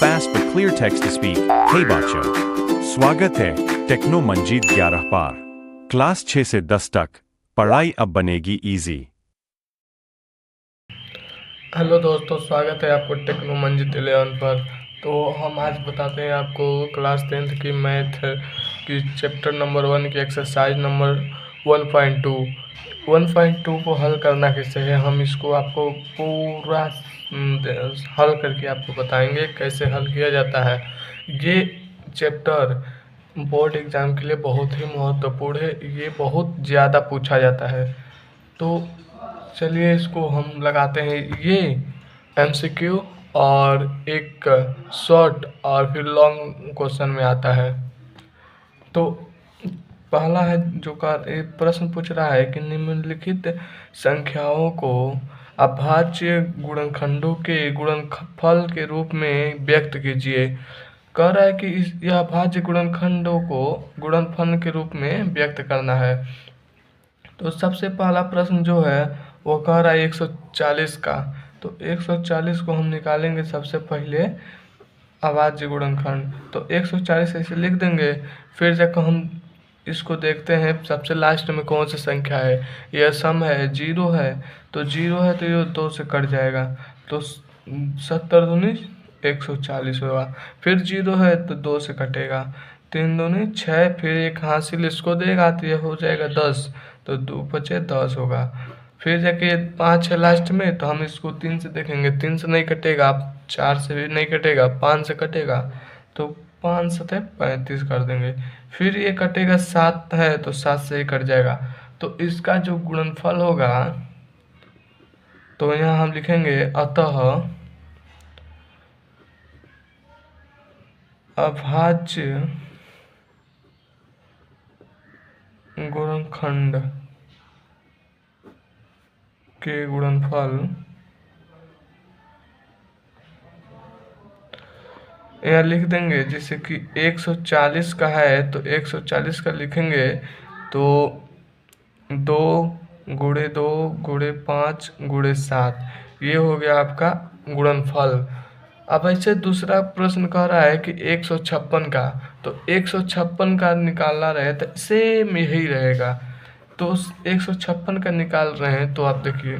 fast but clear text to speak. Hey बच्चों, स्वागत है टेक्नो मंजीत 11 पार। क्लास 6 से 10 तक पढ़ाई अब बनेगी इजी। हेलो दोस्तों, स्वागत है आपको टेक्नो मंजित 11 पर। तो हम आज बताते हैं आपको क्लास 10th की मैथ की चैप्टर नंबर 1 की एक्सरसाइज नंबर 1.2 को हल करना कैसे है। हम इसको आपको पूरा हल करके आपको बताएंगे कैसे हल किया जाता है। ये चैप्टर बोर्ड एग्ज़ाम के लिए बहुत ही महत्वपूर्ण है, ये बहुत ज़्यादा पूछा जाता है। तो चलिए इसको हम लगाते हैं। ये एमसीक्यू और एक शॉर्ट और फिर लॉन्ग क्वेश्चन में आता है। तो पहला है जो एक प्रश्न पूछ रहा है कि निम्नलिखित संख्याओं को अभाज्य गुणनखंडों के गुणनफल के रूप में व्यक्त कीजिए। कह रहा है कि यह अभाज्य गुणनखंडों को गुणनफल के रूप में व्यक्त करना है। तो सबसे पहला प्रश्न जो है वो कह रहा है 140 का। तो 140 को हम निकालेंगे सबसे पहले अभाज्य गुणनखंड। तो 140 ऐसे लिख देंगे। फिर जाकर हम इसको देखते हैं सबसे लास्ट में कौन सी संख्या है। यह सम है, 0 है। तो 0 है तो ये 2 से कट जाएगा। तो 70 दूनी 140 होगा। फिर 0 है तो 2 से कटेगा। 3 दूनी 6, फिर एक हासिल इसको देगा तो ये हो जाएगा 10। तो 2 बचे 10 होगा। फिर जाके 5 है लास्ट में, तो हम इसको 3 से देखेंगे। 3 से नहीं कटेगा, 4 से भी नहीं कटेगा, 5 से कटेगा। तो 5 सतह 35 कर देंगे। फिर ये कटेगा 7 है तो 7 से ही कट जाएगा। तो इसका जो गुणनफल होगा तो यहाँ हम लिखेंगे अतः अभाज्य गुणनखंड के गुणनफल यहाँ लिख देंगे। जैसे कि 140 का है तो 140 का लिखेंगे तो 2 गुणे 2 गुणे 5 गुणे 7, ये हो गया आपका गुणनफल। अब ऐसे दूसरा प्रश्न कह रहा है कि 156 का। तो 156 का निकालना रहे तो सेम यही रहेगा। तो 156 का निकाल रहे हैं तो आप देखिए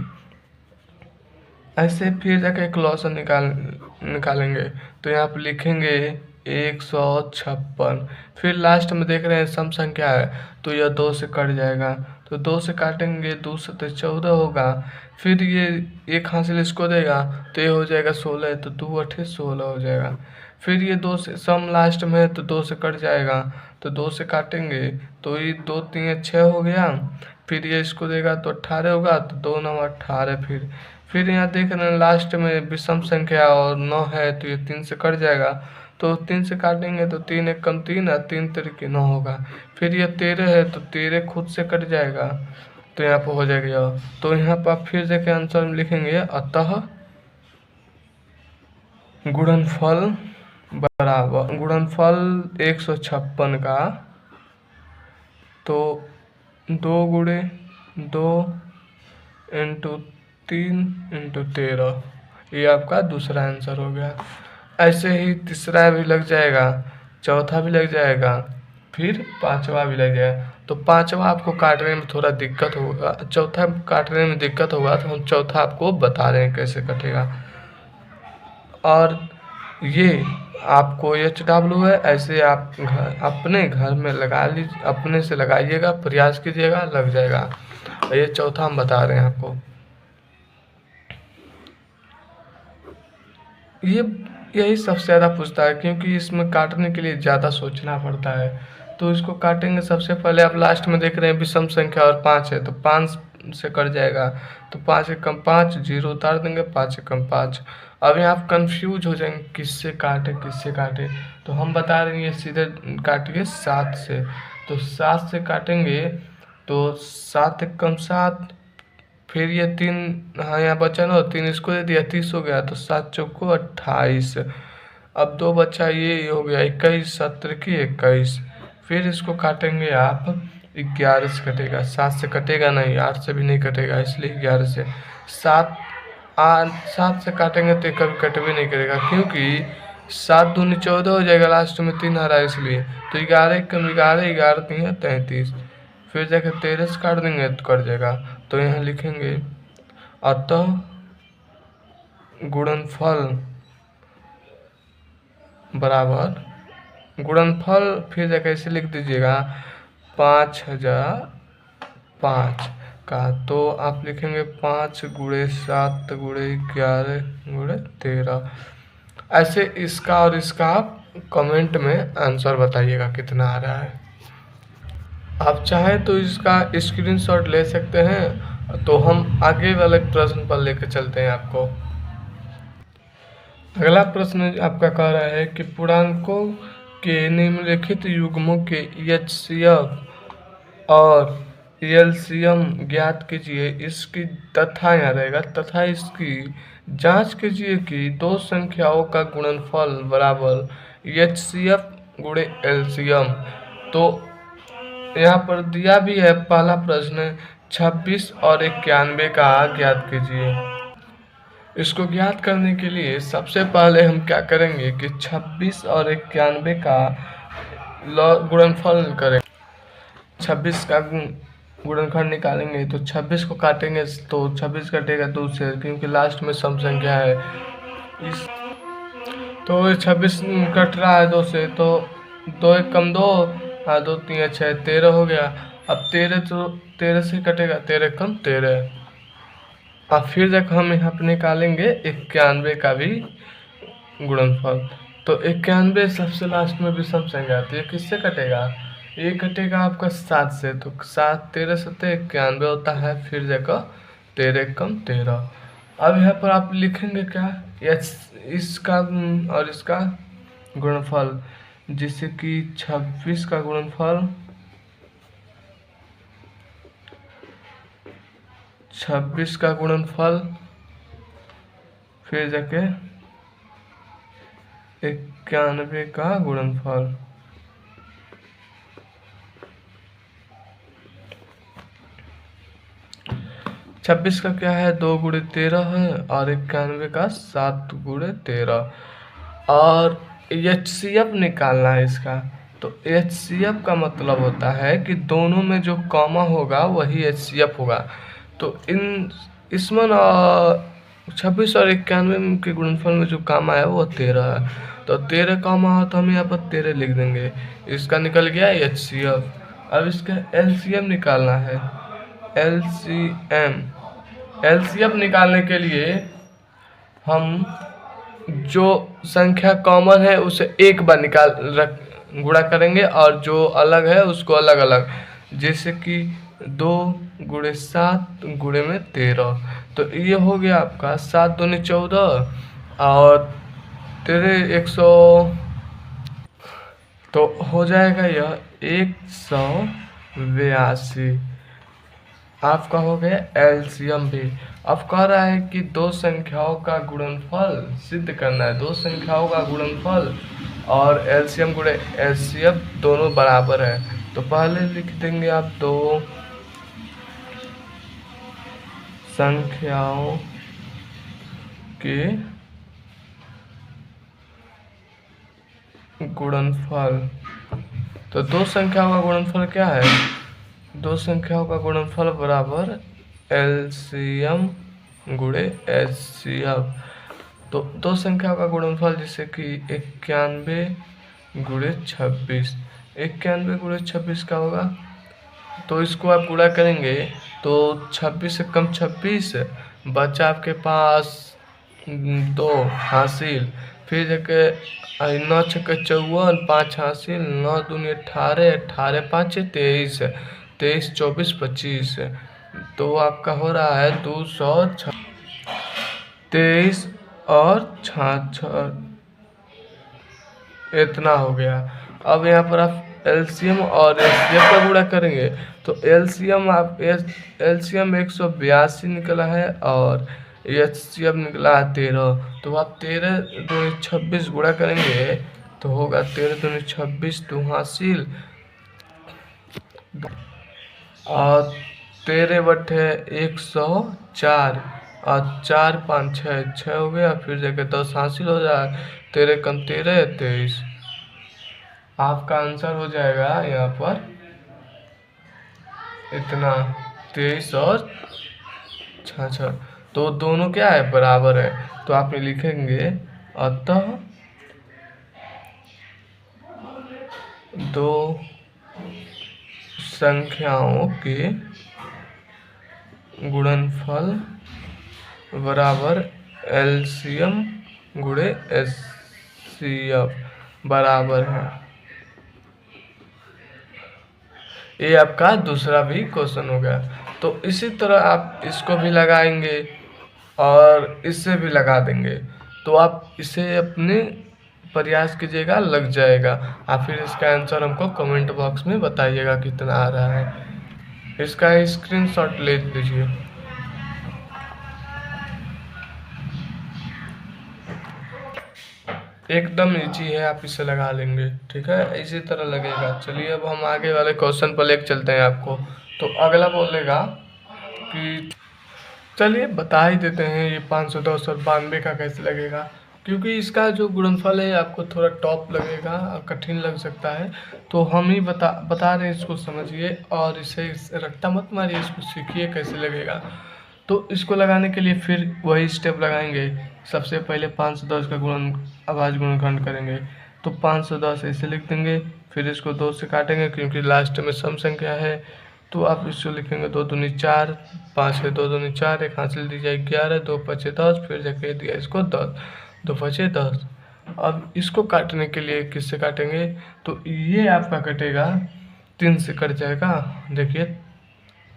ऐसे फिर जाके एक लॉसन निकालेंगे। तो यहाँ पर लिखेंगे 156। फिर लास्ट में देख रहे हैं सम संख्या है तो यह 2 से कट जाएगा। तो 2 से काटेंगे, 2 से 14 होगा। फिर ये एक हासिल इसको देगा तो ये हो जाएगा 16। तो 2 8 16 हो जाएगा। फिर ये 2 से सम लास्ट में है तो 2 से कट जाएगा। तो 2 से काटेंगे तो ये 2 3 6 हो गया। फिर ये इसको देगा तो 18 होगा। तो 2 9 18। फिर यहाँ देख रहे हैं लास्ट में विषम संख्या और 9 है तो ये 3 से कट जाएगा। तो 3 से काटेंगे तो 3 एक कम 3 है, 3 तरीके 9 होगा। फिर ये 13 है तो 13 खुद से कट जाएगा। तो यहाँ पर हो जाएगा। तो यहाँ पर आप फिर जाके आंसर में लिखेंगे अतः गुणनफल बराबर गुणनफल 156 का तो 2 गुणे 2 इंटू 3 इंटू 13, ये आपका दूसरा आंसर हो गया। ऐसे ही तीसरा भी लग जाएगा, चौथा भी लग जाएगा, फिर पांचवा भी लग जाएगा। तो पांचवा आपको काटने में थोड़ा दिक्कत होगा, चौथा काटने में दिक्कत होगा। तो हम चौथा आपको बता रहे हैं कैसे कटेगा। और ये आपको HW है, ऐसे आप अपने घर में लगा लीजिए, अपने से लगाइएगा, प्रयास कीजिएगा, लग जाएगा। ये चौथा हम बता रहे हैं आपको। यही सबसे ज़्यादा पूछता है क्योंकि इसमें काटने के लिए ज़्यादा सोचना पड़ता है। तो इसको काटेंगे सबसे पहले। आप लास्ट में देख रहे हैं विषम संख्या और 5 है तो 5 से कट जाएगा। तो 5 एक कम 5, 0 उतार देंगे, 5 एक कम 5। अभी आप कंफ्यूज हो जाएंगे किससे काटे किससे काटे। तो हम बता रहे हैं ये सीधे काटिए 7 से। तो 7 से काटेंगे तो 7 एक कम 7। फिर ये 3, हाँ यहाँ बचा ना, 3 इसको दे दिया, 30 हो गया। तो 7 चौको 28। अब 2 बचा, ये हो गया 21, 7 की 21। फिर इसको काटेंगे आप 11 से कटेगा, 7 से कटेगा नहीं, 8 से भी नहीं कटेगा, इसलिए 11 से। 7 से काटेंगे तो कभी कट भी नहीं करेगा क्योंकि 7 दूनी 14 हो जाएगा, लास्ट में 3 आ रहा है इसलिए। तो 11 कम 11, 11 3 है 33। फिर जाकर 13 से काट देंगे तो कट जाएगा। तो यहाँ लिखेंगे अतः गुणनफल बराबर गुणनफल, फिर जाकर ऐसे लिख दीजिएगा 5005 का। तो आप लिखेंगे 5 गुणे 7 गुणे 11 गुणे 13। ऐसे इसका और इसका आप कमेंट में आंसर बताइएगा कितना आ रहा है। आप चाहें तो इसका स्क्रीनशॉट ले सकते हैं। तो हम आगे वाले प्रश्न पर लेकर चलते हैं आपको। अगला प्रश्न आपका कह रहा है कि पूर्णांकों के निम्नलिखित युग्मों के एचसीएफ और एलसीएम ज्ञात कीजिए। इसकी तथा यहाँ रहेगा, तथा इसकी जांच कीजिए कि दो संख्याओं का गुणनफल बराबर एचसीएफ गुणे एलसीएम। तो यहाँ पर दिया भी है पहला प्रश्न 26 और 91 का ज्ञात कीजिए। इसको ज्ञात करने के लिए सबसे पहले हम क्या करेंगे कि 26 और 91 का गुणनफल करें। 26 का गुणनफल निकालेंगे तो 26 को काटेंगे तो 26 कटेगा 2 से, क्योंकि लास्ट में सम संख्या है। इस तो 26 कट रहा है 2 से, तो 2 1 कम 2, 2 3 6 13 हो गया। अब 13 तो 13 से कटेगा, 13 कम 13। अब फिर जब हम यहाँ पे निकालेंगे 91 का भी गुणनफल। तो 91 सबसे लास्ट में भी सम संख्या आती है, किससे कटेगा? ये कटेगा आपका 7 से। तो 7 13 7 91 होता है, फिर जाकर 13 कम 13। अब यहाँ पर आप लिखेंगे क्या, इसका और इसका गुणनफल, जिससे कि 26 का गुणनफल 26 का गुणनफल, फिर जाके 91 का गुणनफल। छब्बीस का क्या है 2 गुणे 13 है, और 91 का 7 गुणे 13। और एचसीएफ निकालना है इसका। तो एचसीएफ का मतलब होता है कि दोनों में जो कॉमा होगा वही एचसीएफ होगा। तो इसमें 26 और 91 के गुणनफल में जो कामा है वो 13 है। तो 13 कामा हो तो हम यहाँ पर 13 लिख देंगे। इसका निकल गया एचसीएफ। अब इसका एलसीएम निकालना है। एलसीएम निकालने के लिए हम जो संख्या कॉमन है उसे एक बार गुणा करेंगे, और जो अलग है उसको अलग अलग। जैसे कि 2 गुणे 7 गुणे में 13। तो ये हो गया आपका 7 दूनी 14 और 13 100। तो हो जाएगा यह 182। आपका हो गया एलसीएम भी। अब कह रहा है कि दो संख्याओं का गुणनफल सिद्ध करना है। दो संख्याओं का गुणनफल और एलसीएम गुणे एचसीएफ दोनों बराबर है। तो पहले लिख देंगे आप दो संख्याओं के गुणनफल। तो दो संख्याओं का गुणनफल क्या है? दो संख्याओं का गुणनफल बराबर एलसीएम गुणे एचसीएफ। तो दो संख्याओं का गुणनफल जैसे कि 91 गुणे 26। 91 गुणे 26 का होगा, तो इसको आप गुणा करेंगे तो 26 से कम 26 बचा आपके पास 2 हासिल। फिर जाके 9 छक्के 54, 5 हासिल, 9 दूनी 18, 18 5 23, 23 24 25। तो आपका हो रहा है 223 और 66, इतना हो गया। अब यहाँ पर आप एलसीएम और एचसीएफ का गुणा करेंगे तो एलसीएम 182 निकला है और एचसीएफ निकला है 13। तो आप 13 दूनी 26 गुणा करेंगे तो होगा 13 दूनी 26 2 हासिल और 13 बटे 104। और 4 5 6 6 हो गया, फिर जाके 10 हासिल हो जाए, 13 कम 13 23। आपका आंसर हो जाएगा यहाँ पर इतना 23 और 6 तो दोनों क्या है, बराबर है। तो आप ये लिखेंगे अतः दो संख्याओं के गुणनफल बराबर एलसीएम गुणे एचसीएफ बराबर है। ये आपका दूसरा भी क्वेश्चन हो गया। तो इसी तरह आप इसको भी लगाएंगे और इससे भी लगा देंगे। तो आप इसे अपने प्रयास कीजिएगा, लग जाएगा। आप फिर इसका आंसर हमको कमेंट बॉक्स में बताइएगा कितना आ रहा है। इसका स्क्रीनशॉट ले लीजिए। एकदम इजी है, आप इसे लगा लेंगे, ठीक है, इसी तरह लगेगा। चलिए अब हम आगे वाले क्वेश्चन पर लेकर चलते हैं आपको। तो अगला बोलेगा कि चलिए बता ही देते हैं ये 510 और 92 का कैसे लगेगा, क्योंकि इसका जो गुणनफल है आपको थोड़ा टॉप लगेगा, कठिन लग सकता है। तो हम ही बता रहे हैं, इसको समझिए और इसे रट्टा मत मारिए, इसको सीखिए कैसे लगेगा। तो इसको लगाने के लिए फिर वही स्टेप लगाएंगे। सबसे पहले 510 का अभाज्य गुणनखंड करेंगे। तो 510 ऐसे लिख देंगे, फिर इसको 2 से काटेंगे क्योंकि लास्ट में सम संख्या है। तो आप इसको लिखेंगे 2 दूनी 4, 5 है 2 दूनी 4, एक हासिल दी जाए 11, 2 पचे 10, फिर जाके दिया इसको 10, 2 पचे 10। अब इसको काटने के लिए किससे काटेंगे, तो ये आपका कटेगा 3 से कट जाएगा, देखिए,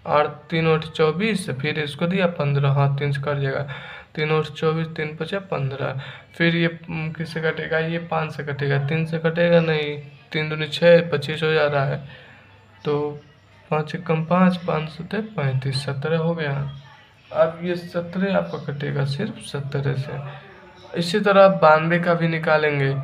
और 3 और 24, फिर इसको दिया 15, हाँ 3 से कट जाएगा, 3 और 24, 3 पचे 15। फिर ये किससे कटेगा, ये 5 से कटेगा, 3 से कटेगा नहीं, 3 दूनी 6, 25 हो जा रहा है। तो 5 एकम 5, 5 सत्ते 35, 17 हो गया। अब ये 17 आपका कटेगा सिर्फ 17 से। इसी तरह 92 का भी निकालेंगे।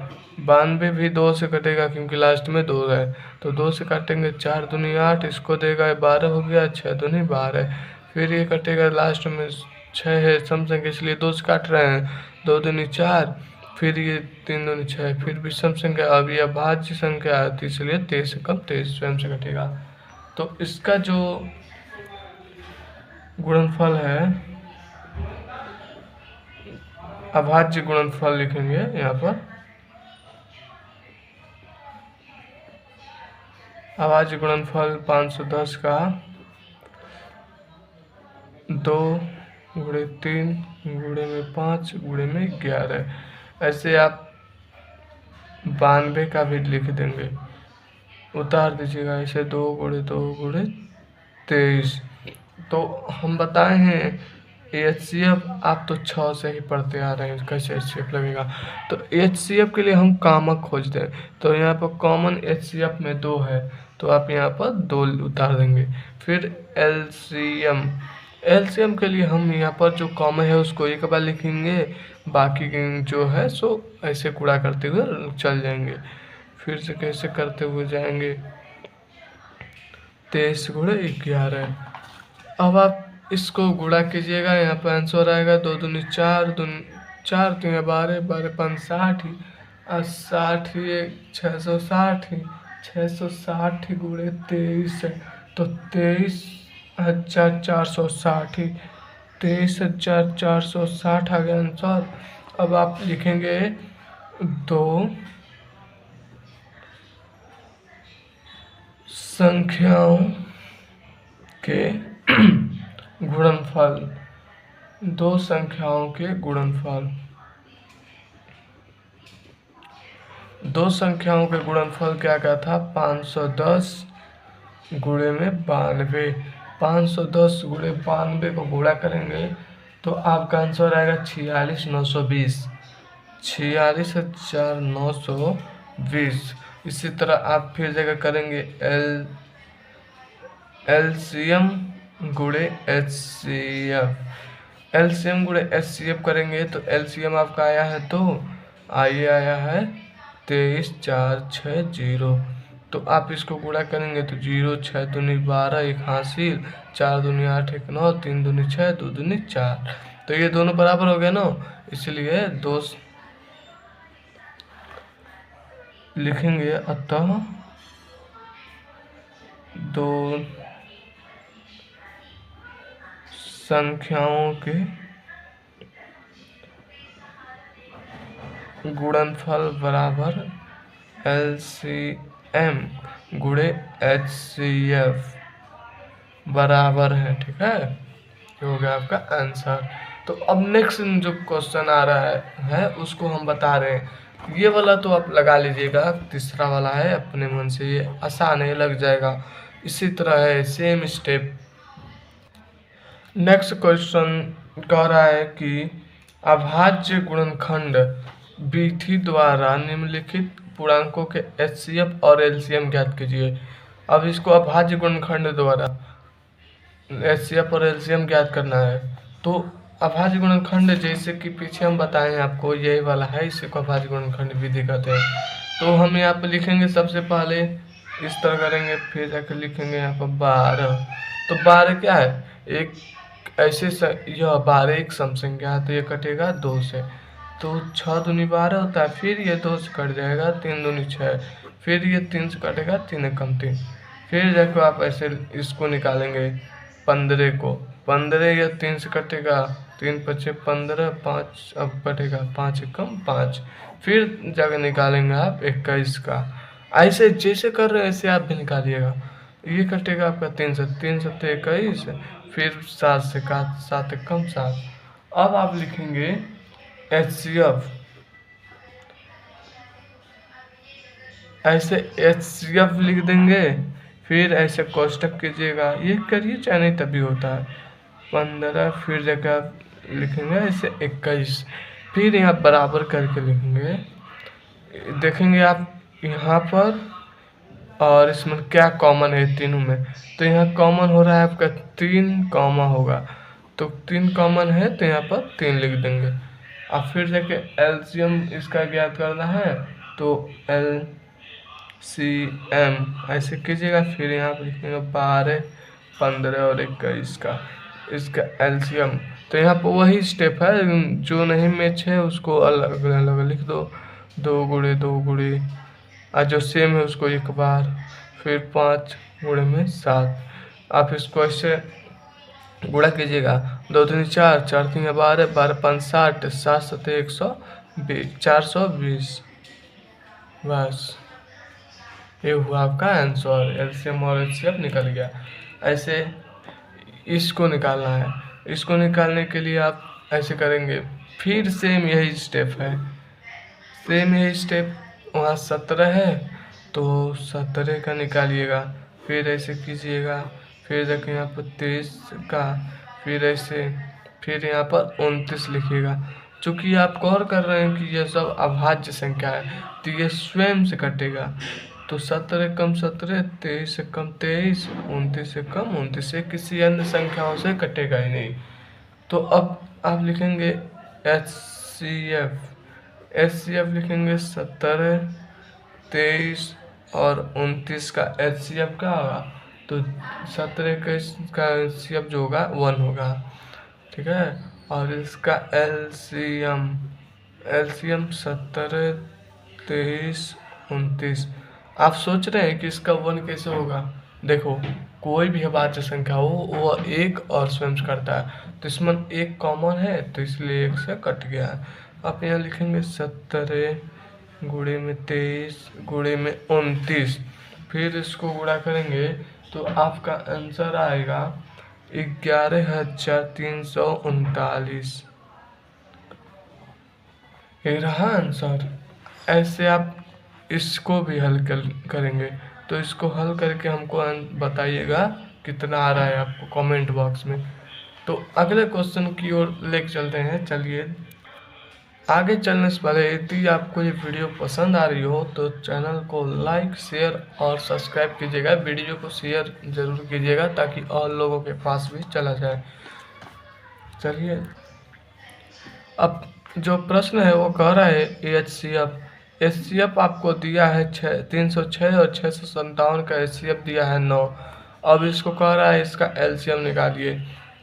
92 भी 2 से कटेगा क्योंकि लास्ट में 2 है, तो 2 से काटेंगे, 4 दूनी 8, इसको देगा 12 हो गया, 6 दूनी 12। फिर ये कटेगा, लास्ट में 6 है सम संख्या इसलिए 2 से काट रहे हैं, 2 दूनी 4, फिर ये 3 दूनी 6, फिर भी सम संख्या, अब ये अभाज्य संख्या आती इसलिए 23 से कम 23 स्वयं से कटेगा। तो इसका जो गुणनफल है, अभाज्य गुणनफल लिखेंगे यहाँ पर, अभाज्य गुणनफल 510 का 2 गुणे 3 गुणे में 5 गुणे में 11। ऐसे आप 92 का भी लिख देंगे, उतार दीजिएगा ऐसे 2 गुणे 2 गुणे 23। तो हम बताए हैं एचसीएफ आप तो 6 से ही पढ़ते आ रहे हैं कैसे एचसीएफ लगेगा। तो एचसीएफ के लिए हम कामक खोजते हैं, तो यहाँ पर कॉमन एचसीएफ में 2 है, तो आप यहाँ पर 2 उतार देंगे। फिर एलसीएम, एलसीएम के लिए हम यहाँ पर जो कॉमन है उसको एक बार लिखेंगे, बाकी जो है सो ऐसे कूड़ा करते हुए चल जाएंगे। फिर से कैसे करते हुए जाएंगे, 23 गुणे 11। अब आप इसको गुणा कीजिएगा, यहाँ पर आंसर आएगा 2 दूनी 4, 4 3 12, 12 5 60, और 60 ये 660, 660 गुणे 23 है, तो 23,460, 23,460 आ गया आंसर। अब आप लिखेंगे 2 संख्याओं के गुणनफल, 2 संख्याओं के गुणनफल, 2 संख्याओं के गुणनफल क्या क्या था, 510 गुणे में 92। 510 गुणे 92 को गुणा करेंगे तो आपका आंसर आएगा 46,920, 46,920। इसी तरह आप फिर जगह करेंगे एलसीएम गुणे एचसीएफ, एलसीएम गुणे एचसीएफ करेंगे तो एलसीएम आपका आया है, तो आइए आया है 23,460। तो आप इसको गुणा करेंगे तो 0 6 दूनी 12, एक हासिल, 4 दूनी 8, एक 9, 3 दूनी 6, 2 दूनी 4। तो तो ये दोनों बराबर हो गए ना, इसलिए दो लिखेंगे, अतः दो संख्याओं के गुणनफल बराबर LCM गुणे HCF बराबर है। ठीक है, ये हो गया आपका आंसर। तो अब नेक्स्ट जो क्वेश्चन आ रहा है उसको हम बता रहे हैं। ये वाला तो आप लगा लीजिएगा, तीसरा वाला है अपने मन से, ये आसान है, लग जाएगा। इसी तरह है, सेम स्टेप। नेक्स्ट क्वेश्चन कह रहा है कि अभाज्य गुणनखंड विधि द्वारा निम्नलिखित पूर्णांकों के HCF और LCM ज्ञात कीजिए। अब इसको अभाज्य गुणनखंड द्वारा HCF और LCM ज्ञात करना है। तो अभाज्य गुणनखंड जैसे कि पीछे हम बताए हैं आपको, यही वाला है, इसी को अभाज्य गुणनखंड विधि कहते हैं। तो हम यहाँ पे लिखेंगे, सबसे पहले इस तरह करेंगे, फिर जाकर लिखेंगे यहाँ पर 12। तो 12 क्या है, एक ऐसे यह 12 एक सम संख्या है, तो ये कटेगा 2 से। तो 6 दूनी 12 होता है, फिर ये 2 से कट जाएगा, 3 दूनी 6, फिर ये 3 से कटेगा, 3 एकम 3। फिर जाकर आप ऐसे इसको निकालेंगे 15 को, 15 या 3 से कटेगा, 3 पचे 15, 5 अब कटेगा, 5 एकम 5। फिर जाकर निकालेंगे आप 21 का। ऐसे जैसे कर रहे हैं ऐसे आप भी निकालिएगा। ये कटेगा आपका 3 से, 3 सत्ते 21, फिर 7 से 7 एकम 7। अब आप लिखेंगे HCF, ऐसे HCF लिख देंगे, फिर ऐसे कोष्टक कीजिएगा, ये करिए चाहे नहीं तभी होता है। 15 फिर जगह आप लिखेंगे ऐसे 21, फिर यहाँ बराबर करके लिखेंगे। देखेंगे आप यहाँ पर और इसमें क्या कॉमन है तीनों में, तो यहाँ कॉमन हो रहा है आपका 3 कॉमा होगा, तो 3 कॉमन है, तो यहाँ पर 3 लिख देंगे। अब फिर जाके LCM इसका ज्ञात करना है, तो LCM ऐसे कीजिएगा, फिर यहाँ पर लिखेंगे 12, 15 और 21 का, इसका LCM। तो यहाँ पर वही स्टेप है, जो नहीं मैच है उसको अलग अलग लिख दो, 2 गुणे 2 गुणे, और जो सेम है उसको एक बार, फिर 5 गुणे में 7। आप इसको ऐसे गुणा कीजिएगा, 2 दूनी 4, 4 तीन 12, 12 5 60, 7 सत्ते 120, 420। बस ये हुआ आपका आंसर, LCM और HCF निकल गया। ऐसे इसको निकालना है, इसको निकालने के लिए आप ऐसे करेंगे, फिर सेम यही स्टेप है, सेम यही स्टेप। वहाँ 17 है तो 17 का निकालिएगा, फिर ऐसे कीजिएगा, फिर जाके यहाँ पर 23 का, फिर ऐसे, फिर यहाँ पर 29 लिखिएगा। चूँकि आप गौर कर रहे हैं कि यह सब अभाज्य संख्या है, तो ये स्वयं से कटेगा। तो 17 कम 17, 23 से कम 23, 29 से कम 29, से किसी अन्य संख्याओं से कटेगा ही नहीं। तो अब आप लिखेंगे HCF, HCF लिखेंगे 17, 23 और 29 का HCF क्या होगा, तो 17 का HCF जो होगा 1 होगा। ठीक है, और इसका LCM 17, 23, 29। आप सोच रहे हैं कि इसका 1 कैसे होगा, देखो कोई भी अभाज्य संख्या हो वो 1 और स्वयं से करता है, तो इसमें 1 कॉमन है, तो इसलिए 1 से कट गया है। आप यहाँ लिखेंगे 17 गुणे में 23 गुणे में 29, फिर इसको गुणा करेंगे तो आपका आंसर आएगा 11,339। ये रहा आंसर। ऐसे आप इसको भी हल करेंगे, तो इसको हल करके हमको बताइएगा कितना आ रहा है आपको कमेंट बॉक्स में। तो अगले क्वेश्चन की ओर लेके चलते हैं। चलिए आगे चलने से पहले यदि आपको ये वीडियो पसंद आ रही हो तो चैनल को लाइक, शेयर और सब्सक्राइब कीजिएगा। वीडियो को शेयर ज़रूर कीजिएगा ताकि और लोगों के पास भी चला जाए। चलिए अब जो प्रश्न है वो कह रहा है HCF आपको दिया है 306 और 657 का HCF दिया है 9। अब इसको कह रहा है इसका LCM निकालिए।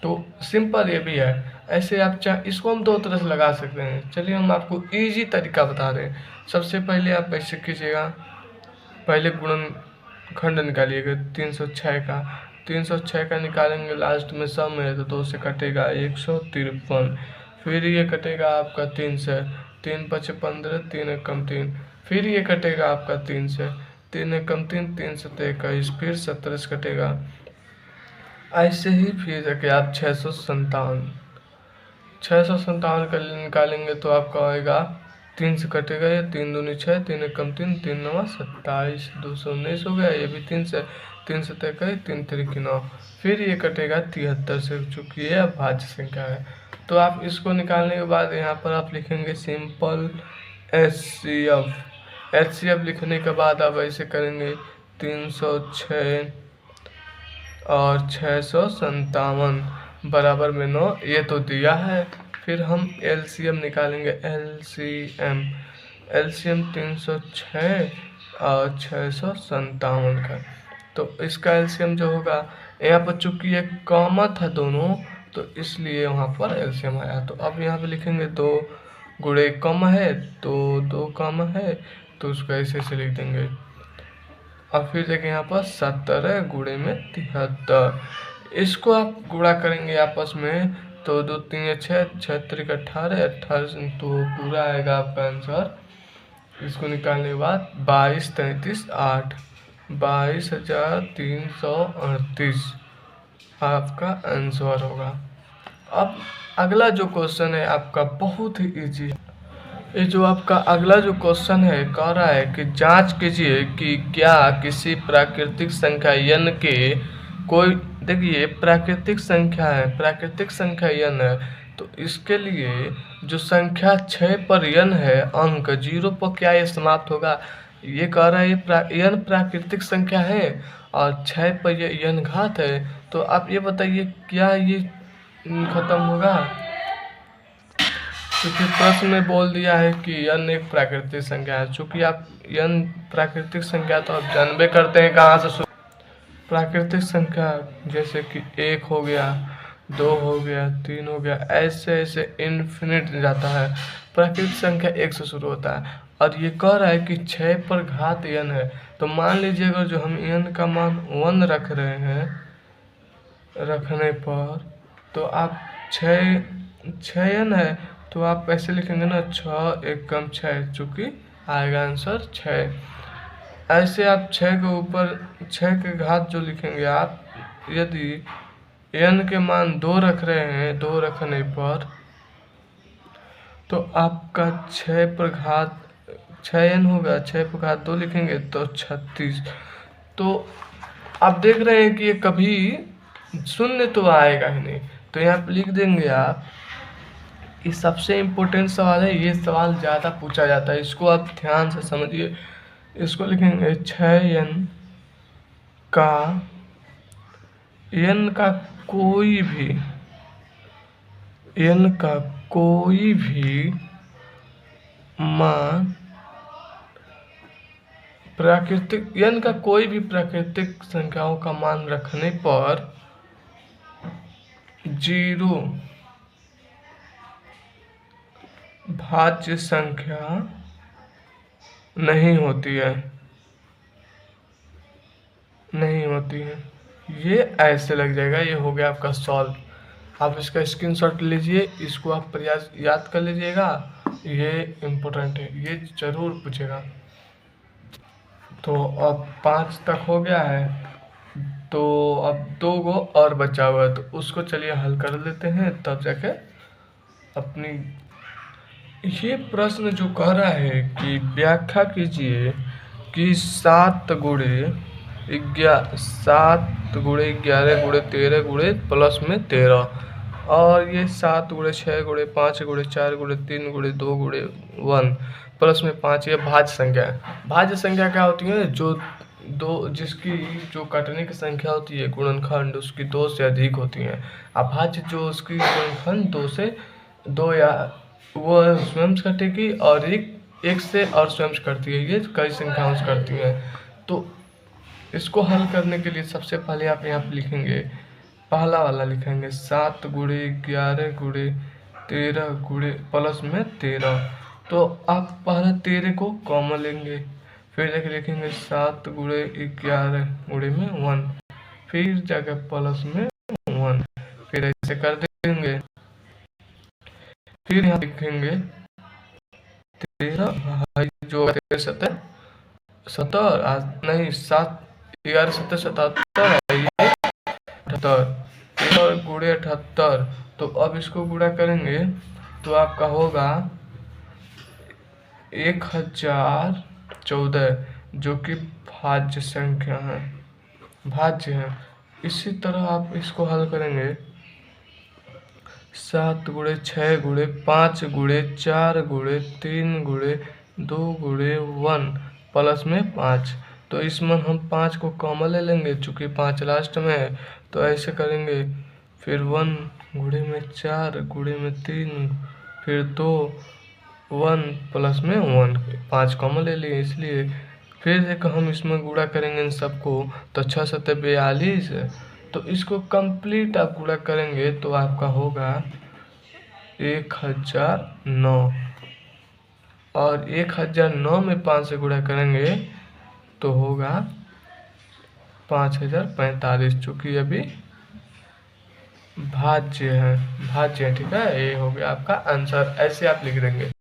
तो सिंपल ये भी है, ऐसे आप इसको हम दो तरह से लगा सकते हैं। चलिए हम आपको इजी तरीका बता रहे हैं। सबसे पहले आप ऐसे कीजिएगा, पहले गुणनखंड निकालिएगा 306 का। 306 का निकालेंगे, लास्ट में सम है तो 2 से कटेगा 153। फिर ये कटेगा आपका 3 से, 3 5 15, 3 एकम 3। फिर ये कटेगा आपका 3 से, 3 एकम 3, 3 7 21, फिर 17 से कटेगा। ऐसे ही फिर जाके आप 657 का निकालेंगे तो आपका आएगा 3 से कटेगा, ये 3 दूनी 6, 3 एकम 3, 3 9 27, 219 हो गया। ये भी 3 से, 3 7 21, 3 3 9। फिर ये कटेगा 73 से, चूँकि ये अभाज्य संख्या है। तो आप इसको निकालने के बाद यहाँ पर आप लिखेंगे सिंपल HCF लिखने के बाद आप ऐसे करेंगे 306 और 657 बराबर में 9, ये तो दिया है। फिर हम LCM निकालेंगे। LCM 306 और 657 का। तो इसका LCM जो होगा, यहाँ पर चूँकि ये कॉमन था दोनों, तो इसलिए वहाँ पर LCM आया। तो अब यहाँ पे लिखेंगे 2 गुणे कम है तो 2 कम है, तो उसको ऐसे से लिख देंगे। और फिर देखिए यहाँ पर 17 गुणे में 73, इसको आप गुणा करेंगे आपस में तो 2 3 6, 6 3 18, 18 तो पूरा आएगा आपका आंसर। इसको निकालने के बाद 22 33 8, 22,338 आपका आंसर होगा। अब अगला जो क्वेश्चन है आपका बहुत ही इजी है। ये जो आपका अगला जो क्वेश्चन है, कह रहा है कि जांच कीजिए कि क्या किसी प्राकृतिक संख्या n के कोई, देखिए प्राकृतिक संख्या है, प्राकृतिक संख्या n है, तो इसके लिए जो संख्या 6 पर n है, अंक 0 पर क्या ये समाप्त होगा। ये कह रहा है ये n प्राकृतिक संख्या है और 6 पर ये n घात है। तो आप ये बताइए क्या ये खत्म होगा। क्योंकि प्रश्न में बोल दिया है कि n एक प्राकृतिक संख्या है। चूँकि आप n प्राकृतिक संख्या तो आप जानबे करते हैं कहाँ से प्राकृतिक संख्या, जैसे कि 1 हो गया, 2 हो गया, 3 हो गया, ऐसे ऐसे इन्फिनिट जाता है। प्राकृतिक संख्या 1 से शुरू होता है और ये कह रहा है कि 6 पर घात n है। तो मान लीजिए अगर जो हम n का मान 1 रख रहे हैं, रखने पर तो आप 6n है तो आप ऐसे लिखेंगे ना, 6 एकम 6, चूँकि आएगा आंसर 6। ऐसे आप 6 के ऊपर 6 के घात जो लिखेंगे आप, यदि n के मान 2 रख रहे हैं, 2 रखने पर तो आपका 6 पर घात 6n होगा, 6 पर घात 2 लिखेंगे तो 36। तो आप देख रहे हैं कि ये कभी शून्य तो आएगा ही नहीं। तो यहाँ पे लिख देंगे आप, ये सबसे इम्पोर्टेंट सवाल है, ये सवाल ज़्यादा पूछा जाता है, इसको आप ध्यान से समझिए। इसको लिखेंगे 6n का कोई भी मान प्राकृतिक, n का कोई भी प्राकृतिक संख्याओं का मान रखने पर 0 भाज्य संख्या नहीं होती है। ये ऐसे लग जाएगा। ये हो गया आपका सॉल्व। आप इसका स्क्रीनशॉट लीजिए, इसको आप प्रयास याद कर लीजिएगा, ये इम्पोर्टेंट है, ये जरूर पूछेगा। तो अब 5 तक हो गया है, तो अब 2 गो और बचा हुआ है, तो उसको चलिए हल कर लेते हैं, तब जाके अपनी। ये प्रश्न जो कह रहा है कि व्याख्या कीजिए कि 7 गुणे 11 गुणे 13 गुणे प्लस में 13, और ये 7 गुणे 6 गुणे 5 गुणे 4 गुणे 3 गुणे 2 गुणे 1 प्लस में 5, ये भाज्य संख्या है। भाज्य संख्या क्या होती है, जिसकी जो कटने की संख्या होती है गुणनखंड, उसकी 2 से अधिक होती है। अभाज्य जो उसकी गुणनखंड 2 या वो स्वयं से कटेगी, और एक से और स्वयं से करती है, ये कई संख्याओं से करती है। तो इसको हल करने के लिए सबसे पहले आप यहाँ पे लिखेंगे पहला वाला लिखेंगे 7 गुणे 11 गुणे 13 गुणे प्लस में 13। तो आप पहले 13 को कॉमन लेंगे, फिर जाके लिखेंगे 7 गुणे 11 गुणे में 1, फिर जगह प्लस में 1, फिर ऐसे कर देंगे। फिर यहाँ लिखेंगे 13 जो 70 नहीं 7 11 7 77 है, ये 78 गुणे 78। तो अब इसको गुणा करेंगे तो आपका होगा 1014, जो कि भाज्य संख्या है, भाज्य है। इसी तरह आप इसको हल करेंगे 7 गुणे 6 गुणे 5 गुणे 4 गुणे 3 गुणे 2 गुणे 1 प्लस में 5। तो इसमें हम 5 को कॉमन ले लेंगे, चूँकि 5 लास्ट में है तो ऐसे करेंगे। फिर 1 गुणे में 4 गुणे में 3 फिर 2 1 प्लस में 1, 5 कॉमन ले लिए इसलिए। फिर एक हम इसमें गुणा करेंगे इन सबको तो 6 7 42। तो इसको कंप्लीट आप गुणा करेंगे तो आपका होगा 1009, और 1009 में 5 से गुणा करेंगे तो होगा 5045, चूँकि अभी भाज्य है, ठीक है। ये हो गया आपका आंसर, ऐसे आप लिख देंगे,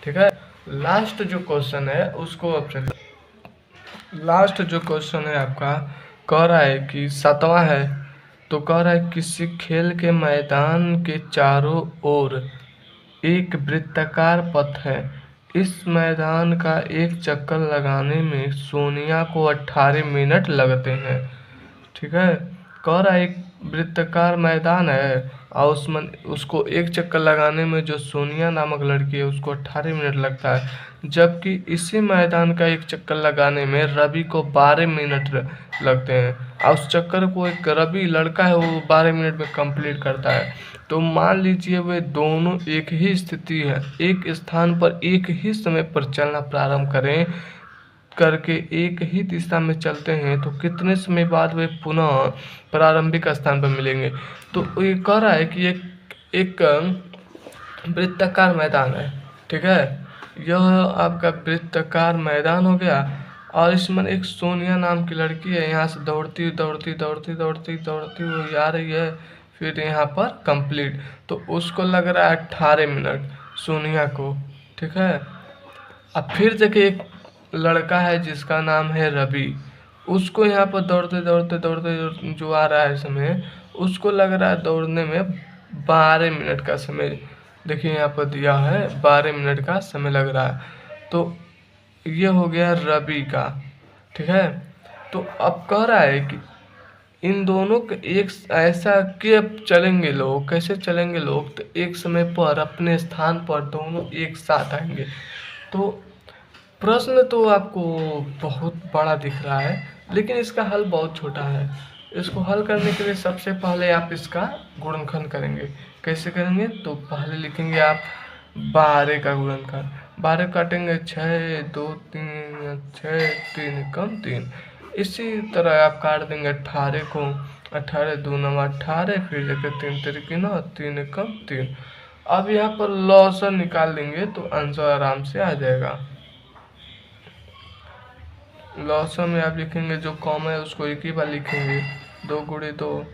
ठीक है। लास्ट जो क्वेश्चन है उसको अब चलिए, लास्ट जो क्वेश्चन है आपका कह रहा है कि 7वां है, तो कह रहा है किसी खेल के मैदान के चारों ओर एक वृत्ताकार पथ है, इस मैदान का एक चक्कर लगाने में सोनिया को 18 मिनट लगते हैं, ठीक है। कह रहा है एक वृत्ताकार मैदान है और उसको एक चक्कर लगाने में जो सोनिया नामक लड़की है उसको 18 मिनट लगता है, जबकि इसी मैदान का एक चक्कर लगाने में रवि को 12 मिनट लगते हैं, और उस चक्कर को एक रवि लड़का है वो 12 मिनट में कंप्लीट करता है। तो मान लीजिए वे दोनों एक ही स्थिति है, एक स्थान पर एक ही समय पर चलना प्रारंभ करें करके एक ही दिशा में चलते हैं तो कितने समय बाद वे पुनः प्रारंभिक स्थान पर मिलेंगे। तो ये कह रहा है कि एक वृत्ताकार मैदान है, ठीक है। यह आपका वृत्ताकार मैदान हो गया, और इसमें एक सोनिया नाम की लड़की है, यहाँ से दौड़ती दौड़ती दौड़ती दौड़ती दौड़ती हुई आ रही है, फिर यहाँ पर कंप्लीट, तो उसको लग रहा है 18 मिनट सोनिया को, ठीक है। अब फिर देखिए एक लड़का है जिसका नाम है रवि, उसको यहाँ पर दौड़ते दौड़ते दौड़ते जो आ रहा है समय, उसको लग रहा है दौड़ने में 12 मिनट का समय, देखिए यहाँ पर दिया है 12 मिनट का समय लग रहा है। तो ये हो गया रवि का, ठीक है। तो अब कह रहा है कि इन दोनों के एक ऐसा कि चलेंगे लोग, कैसे चलेंगे लोग, तो एक समय पर अपने स्थान पर दोनों एक साथ आएंगे। तो प्रश्न तो आपको बहुत बड़ा दिख रहा है, लेकिन इसका हल बहुत छोटा है। इसको हल करने के लिए सबसे पहले आप इसका गुणनखंड करेंगे। कैसे करेंगे, तो पहले लिखेंगे आप 12 का गुणनखंड, 12 काटेंगे 6 2 3 6 3 कम 3, इसी तरह आप काट देंगे 18 को, 18 2 9 18, फिर जाकर 3 3 9 3 कम 3। अब यहाँ पर लॉसन निकाल देंगे तो आंसर आराम से आ जाएगा। लॉसन में आप लिखेंगे जो कॉमन है उसको एक ही बार लिखेंगे, 2 गुणे 2,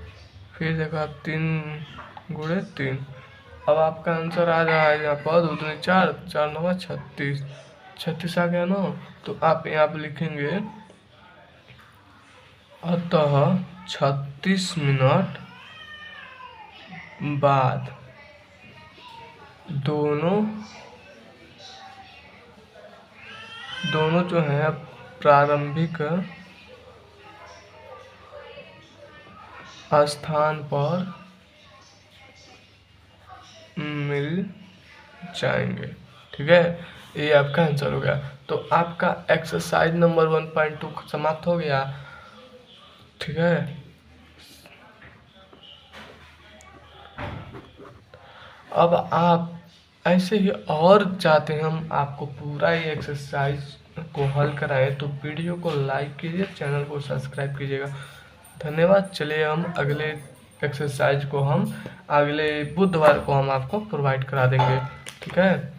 फिर देखा 3 गुणे 3। अब आपका आंसर आ रहा है यहाँ पर 2 दूनी 4, 4 9 36, 36 आ गया ना। तो आप यहाँ पर लिखेंगे अतः 36 मिनट बाद दोनों जो हैं प्रारंभिक स्थान पर मिल जाएंगे, ठीक है। ये आपका आंसर हो गया। तो आपका एक्सरसाइज नंबर 1.2 समाप्त हो गया, ठीक है। अब आप ऐसे ही और चाहते हैं हम आपको पूरा ये एक्सरसाइज को हल कराएं तो वीडियो को लाइक कीजिए, चैनल को सब्सक्राइब कीजिएगा। धन्यवाद। चलिए हम अगले एक्सरसाइज को हम अगले बुधवार को हम आपको प्रोवाइड करा देंगे। ठीक है।